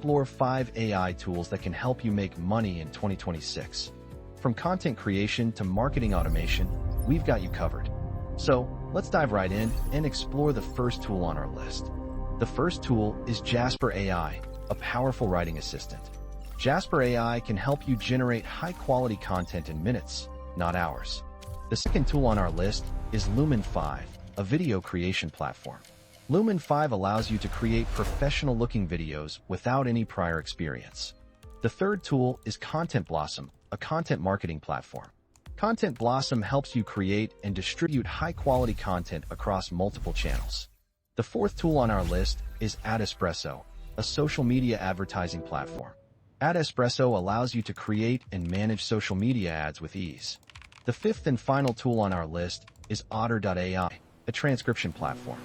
explore 5 AI tools that can help you make money in 2026. From content creation to marketing automation, we've got you covered. So, let's dive right in and explore the first tool on our list. The first tool is Jasper AI, a powerful writing assistant. Jasper AI can help you generate high-quality content in minutes, not hours. The second tool on our list is Lumen 5, a video creation platform. Lumen 5 allows you to create professional-looking videos without any prior experience. The third tool is Content Blossom, a content marketing platform. Content Blossom helps you create and distribute high-quality content across multiple channels. The fourth tool on our list is AdEspresso, a social media advertising platform. AdEspresso allows you to create and manage social media ads with ease. The fifth and final tool on our list is Otter.ai, a transcription platform.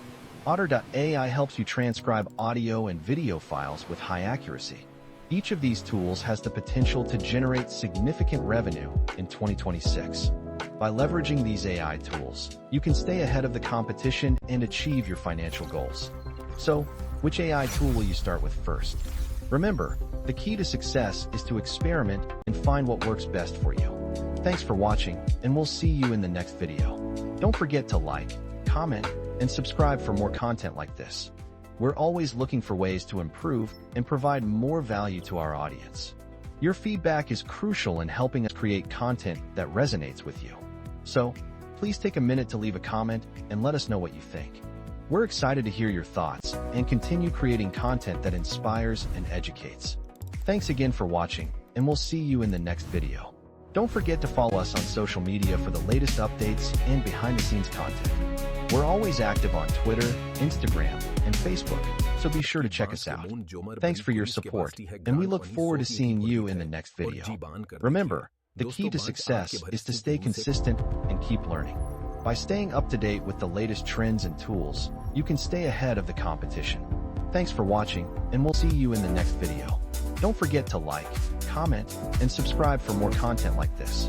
Otter.ai helps you transcribe audio and video files with high accuracy. Each of these tools has the potential to generate significant revenue in 2026. By leveraging these AI tools, you can stay ahead of the competition and achieve your financial goals. So, which AI tool will you start with first? Remember, the key to success is to experiment and find what works best for you. Thanks for watching, and we'll see you in the next video. Don't forget to like, comment, and subscribe for more content like this. We're always looking for ways to improve and provide more value to our audience. Your feedback is crucial in helping us create content that resonates with you. So, please take a minute to leave a comment and let us know what you think. We're excited to hear your thoughts and continue creating content that inspires and educates. Thanks again for watching, and we'll see you in the next video. Don't forget to follow us on social media for the latest updates and behind-the-scenes content. We're always active on Twitter, Instagram, and Facebook, so be sure to check us out. Thanks for your support, and we look forward to seeing you in the next video. Remember, the key to success is to stay consistent and keep learning. By staying up to date with the latest trends and tools, you can stay ahead of the competition. Thanks for watching, and we'll see you in the next video. Don't forget to like, comment, and subscribe for more content like this.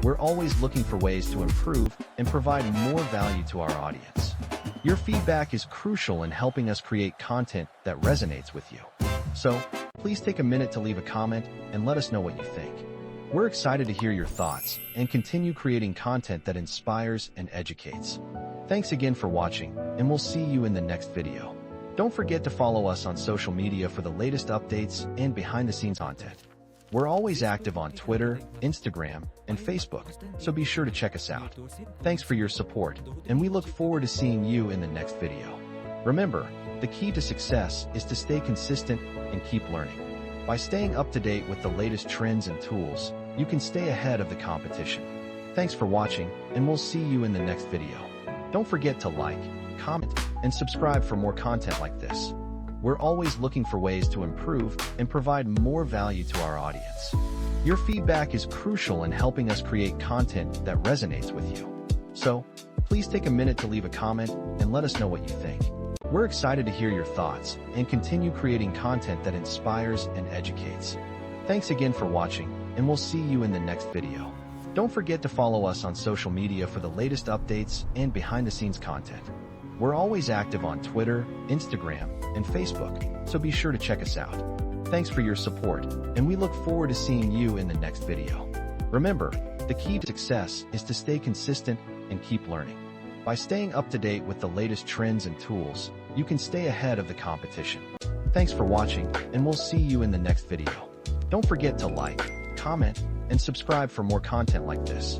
We're always looking for ways to improve and provide more value to our audience. Your feedback is crucial in helping us create content that resonates with you. So, please take a minute to leave a comment and let us know what you think. We're excited to hear your thoughts and continue creating content that inspires and educates. Thanks again for watching, and we'll see you in the next video. Don't forget to follow us on social media for the latest updates and behind-the-scenes content. We're always active on Twitter, Instagram, and Facebook, so be sure to check us out. Thanks for your support, and we look forward to seeing you in the next video. Remember, the key to success is to stay consistent and keep learning. By staying up to date with the latest trends and tools, you can stay ahead of the competition. Thanks for watching, and we'll see you in the next video. Don't forget to like, comment, and subscribe for more content like this. We're always looking for ways to improve and provide more value to our audience. Your feedback is crucial in helping us create content that resonates with you. So, please take a minute to leave a comment and let us know what you think. We're excited to hear your thoughts and continue creating content that inspires and educates. Thanks again for watching, and we'll see you in the next video. Don't forget to follow us on social media for the latest updates and behind-the-scenes content. We're always active on Twitter, Instagram, and Facebook, so be sure to check us out. Thanks for your support, and we look forward to seeing you in the next video. Remember, the key to success is to stay consistent and keep learning. By staying up to date with the latest trends and tools, you can stay ahead of the competition. Thanks for watching, and we'll see you in the next video. Don't forget to like, comment, and subscribe for more content like this.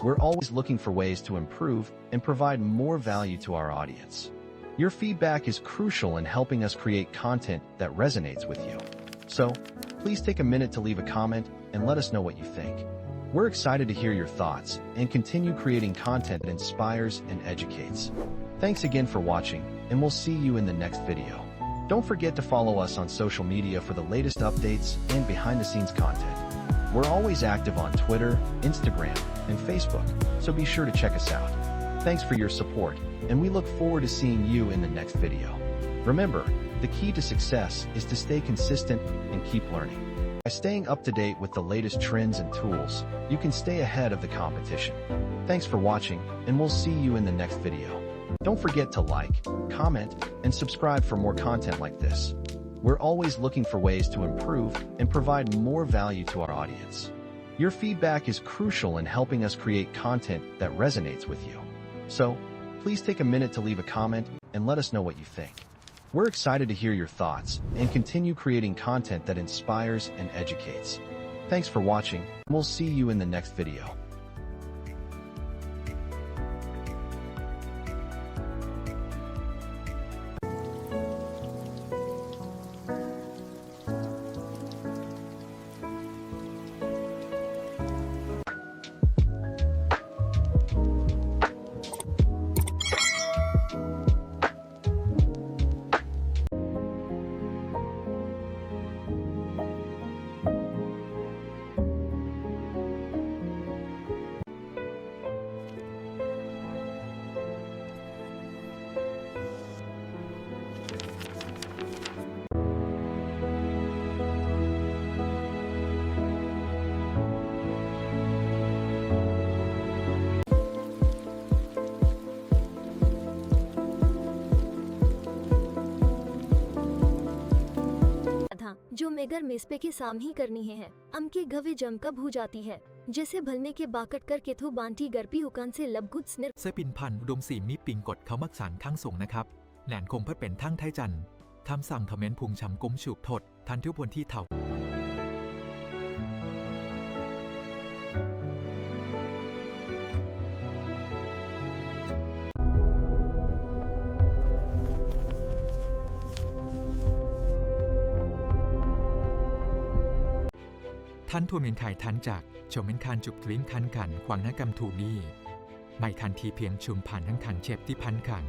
We're always looking for ways to improve and provide more value to our audience. Your feedback is crucial in helping us create content that resonates with you. So, please take a minute to leave a comment and let us know what you think. We're excited to hear your thoughts and continue creating content that inspires and educates. Thanks again for watching, and we'll see you in the next video. Don't forget to follow us on social media for the latest updates and behind-the-scenes content. We're always active on Twitter, Instagram, and Facebook, so be sure to check us out. Thanks for your support, and we look forward to seeing you in the next video. Remember, the key to success is to stay consistent and keep learning. By staying up to date with the latest trends and tools, you can stay ahead of the competition. Thanks for watching, and we'll see you in the next video. Don't forget to like, comment, and subscribe for more content like this. We're always looking for ways to improve and provide more value to our audience. Your feedback is crucial in helping us create content that resonates with you. So, please take a minute to leave a comment and let us know what you think. We're excited to hear your thoughts and continue creating content that inspires and educates. Thanks for watching, and we'll see you in the next video. जो megger मेस्पे के साम ही करनी है अम के गवे जम कब हो जाती है जैसे भलने के बाकट कर के थो बांटी गरपी हुकान से लबगुद स्निर เสื้อปินพันอุดมศรีมีปิงกดเขามักสารทั้งส่งนะครับแหลนคงเพื่อเป็นทั้งไทจันทำสั่งทอมเมนพุงชำกุ้มฉุกถดทันทุพลที่เถ่าท่านทัวเมียนไข่ทันจากชมเมนคานจุกลิ้นคันขันขวางนักกำทูนี่ไม่ทันทีเพียงชุมผ่านทั้งขันเจ็บที่พันขัน